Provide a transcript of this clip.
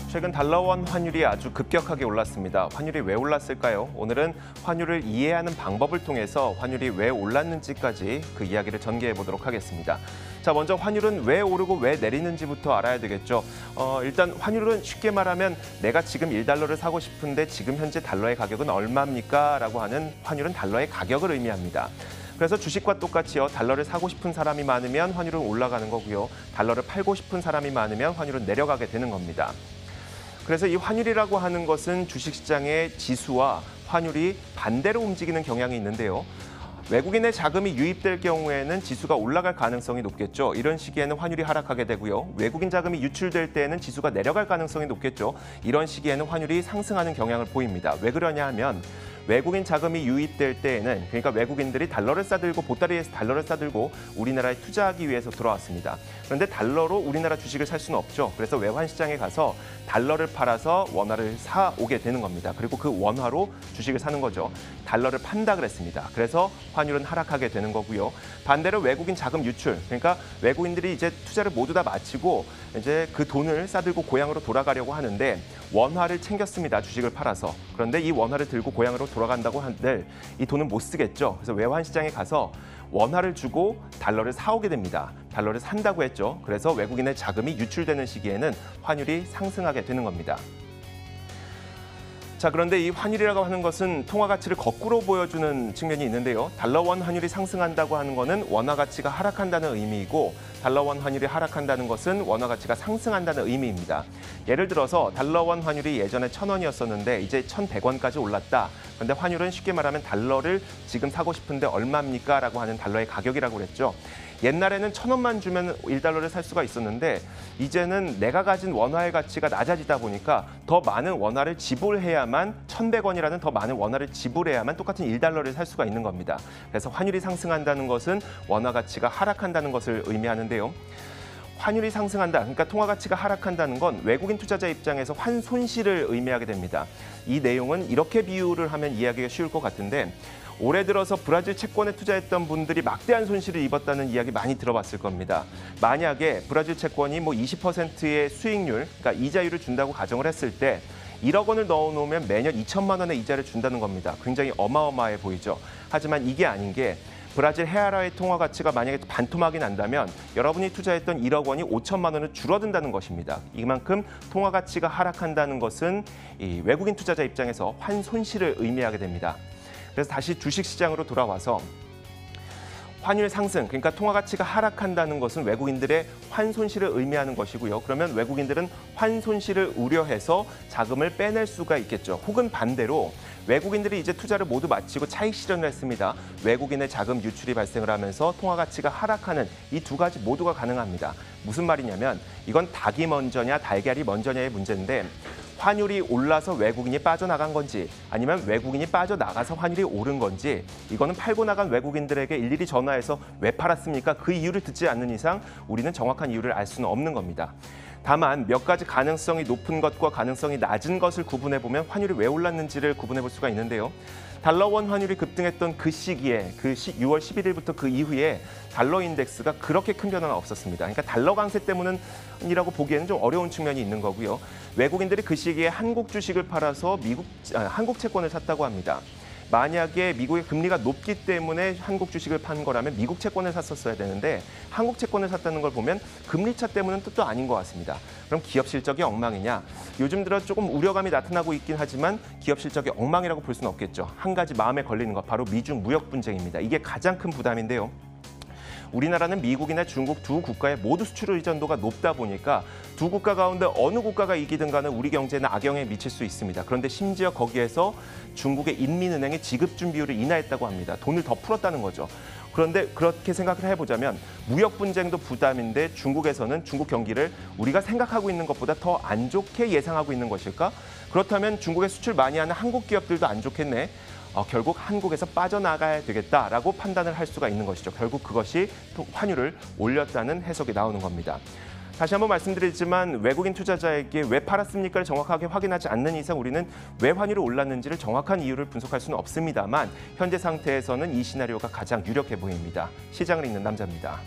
최근 달러원 환율이 아주 급격하게 올랐습니다. 환율이 왜 올랐을까요? 오늘은 환율을 이해하는 방법을 통해서 환율이 왜 올랐는지까지 그 이야기를 전개해 보도록 하겠습니다. 자, 먼저 환율은 왜 오르고 왜 내리는지부터 알아야 되겠죠. 일단 환율은 쉽게 말하면 내가 지금 1달러를 사고 싶은데 지금 현재 달러의 가격은 얼마입니까? 라고 하는 환율은 달러의 가격을 의미합니다. 그래서 주식과 똑같이요. 달러를 사고 싶은 사람이 많으면 환율은 올라가는 거고요. 달러를 팔고 싶은 사람이 많으면 환율은 내려가게 되는 겁니다. 그래서 이 환율이라고 하는 것은 주식시장의 지수와 환율이 반대로 움직이는 경향이 있는데요. 외국인의 자금이 유입될 경우에는 지수가 올라갈 가능성이 높겠죠. 이런 시기에는 환율이 하락하게 되고요. 외국인 자금이 유출될 때에는 지수가 내려갈 가능성이 높겠죠. 이런 시기에는 환율이 상승하는 경향을 보입니다. 왜 그러냐 하면 외국인 자금이 유입될 때에는 그러니까 외국인들이 달러를 싸들고 보따리에서 달러를 싸들고 우리나라에 투자하기 위해서 들어왔습니다. 그런데 달러로 우리나라 주식을 살 수는 없죠. 그래서 외환시장에 가서 달러를 팔아서 원화를 사오게 되는 겁니다. 그리고 그 원화로 주식을 사는 거죠. 달러를 판다 그랬습니다. 그래서 환율은 하락하게 되는 거고요. 반대로 외국인 자금 유출, 그러니까 외국인들이 이제 투자를 모두 다 마치고 이제 그 돈을 싸들고 고향으로 돌아가려고 하는데 원화를 챙겼습니다. 주식을 팔아서. 그런데 이 원화를 들고 고향으로 돌아간다고 한들 이 돈은 못 쓰겠죠. 그래서 외환시장에 가서 원화를 주고 달러를 사오게 됩니다. 달러를 산다고 했죠. 그래서 외국인의 자금이 유출되는 시기에는 환율이 상승하게 되는 겁니다. 자, 그런데 이 환율이라고 하는 것은 통화 가치를 거꾸로 보여주는 측면이 있는데요. 달러원 환율이 상승한다고 하는 것은 원화 가치가 하락한다는 의미이고 달러원 환율이 하락한다는 것은 원화 가치가 상승한다는 의미입니다. 예를 들어서 달러원 환율이 예전에 1,000원이었었는데 이제 1,100원까지 올랐다. 그런데 환율은 쉽게 말하면 달러를 지금 사고 싶은데 얼마입니까? 라고 하는 달러의 가격이라고 그랬죠. 옛날에는 1,000원만 주면 1달러를 살 수가 있었는데 이제는 내가 가진 원화의 가치가 낮아지다 보니까 더 많은 원화를 지불해야만 1,100원이라는 더 많은 원화를 지불해야만 똑같은 1달러를 살 수가 있는 겁니다. 그래서 환율이 상승한다는 것은 원화 가치가 하락한다는 것을 의미하는데요. 환율이 상승한다, 그러니까 통화 가치가 하락한다는 건 외국인 투자자 입장에서 환손실을 의미하게 됩니다. 이 내용은 이렇게 비유를 하면 이해하기가 쉬울 것 같은데 올해 들어서 브라질 채권에 투자했던 분들이 막대한 손실을 입었다는 이야기 많이 들어봤을 겁니다. 만약에 브라질 채권이 20%의 수익률, 그러니까 이자율을 준다고 가정을 했을 때 1억 원을 넣어놓으면 매년 2천만 원의 이자를 준다는 겁니다. 굉장히 어마어마해 보이죠. 하지만 이게 아닌 게 브라질 헤아라의 통화 가치가 만약에 반토막이 난다면 여러분이 투자했던 1억 원이 5천만 원을 줄어든다는 것입니다. 이만큼 통화 가치가 하락한다는 것은 이 외국인 투자자 입장에서 환손실을 의미하게 됩니다. 그래서 다시 주식시장으로 돌아와서 환율 상승, 그러니까 통화 가치가 하락한다는 것은 외국인들의 환손실을 의미하는 것이고요. 그러면 외국인들은 환손실을 우려해서 자금을 빼낼 수가 있겠죠. 혹은 반대로 외국인들이 이제 투자를 모두 마치고 차익 실현을 했습니다. 외국인의 자금 유출이 발생을 하면서 통화 가치가 하락하는 이 두 가지 모두가 가능합니다. 무슨 말이냐면 이건 닭이 먼저냐 달걀이 먼저냐의 문제인데 환율이 올라서 외국인이 빠져나간 건지 아니면 외국인이 빠져나가서 환율이 오른 건지 이거는 팔고 나간 외국인들에게 일일이 전화해서 왜 팔았습니까? 그 이유를 듣지 않는 이상 우리는 정확한 이유를 알 수는 없는 겁니다. 다만 몇 가지 가능성이 높은 것과 가능성이 낮은 것을 구분해보면 환율이 왜 올랐는지를 구분해볼 수가 있는데요. 달러원 환율이 급등했던 그 시기에 6월 11일부터 그 이후에 달러 인덱스가 그렇게 큰 변화가 없었습니다. 그러니까 달러 강세 때문이라고 보기에는 좀 어려운 측면이 있는 거고요. 외국인들이 그 시기에 한국 주식을 팔아서 한국 채권을 샀다고 합니다. 만약에 미국의 금리가 높기 때문에 한국 주식을 판 거라면 미국 채권을 샀었어야 되는데 한국 채권을 샀다는 걸 보면 금리 차 때문은 뜻도 아닌 것 같습니다. 그럼 기업 실적이 엉망이냐? 요즘 들어 조금 우려감이 나타나고 있긴 하지만 기업 실적이 엉망이라고 볼 수는 없겠죠. 한 가지 마음에 걸리는 것, 바로 미중 무역 분쟁입니다. 이게 가장 큰 부담인데요. 우리나라는 미국이나 중국 두 국가의 모두 수출 의존도가 높다 보니까 두 국가 가운데 어느 국가가 이기든 간에 우리 경제는 악영향에 미칠 수 있습니다. 그런데 심지어 거기에서 중국의 인민은행이 지급 준비율을 인하했다고 합니다. 돈을 더 풀었다는 거죠. 그런데 그렇게 생각을 해보자면 무역 분쟁도 부담인데 중국에서는 중국 경기를 우리가 생각하고 있는 것보다 더 안 좋게 예상하고 있는 것일까? 그렇다면 중국에 수출 많이 하는 한국 기업들도 안 좋겠네. 결국 한국에서 빠져나가야 되겠다라고 판단을 할 수가 있는 것이죠. 결국 그것이 환율을 올렸다는 해석이 나오는 겁니다. 다시 한번 말씀드리지만 외국인 투자자에게 왜 팔았습니까를 정확하게 확인하지 않는 이상 우리는 왜 환율이 올랐는지를 정확한 이유를 분석할 수는 없습니다만 현재 상태에서는 이 시나리오가 가장 유력해 보입니다. 시장을 읽는 남자입니다.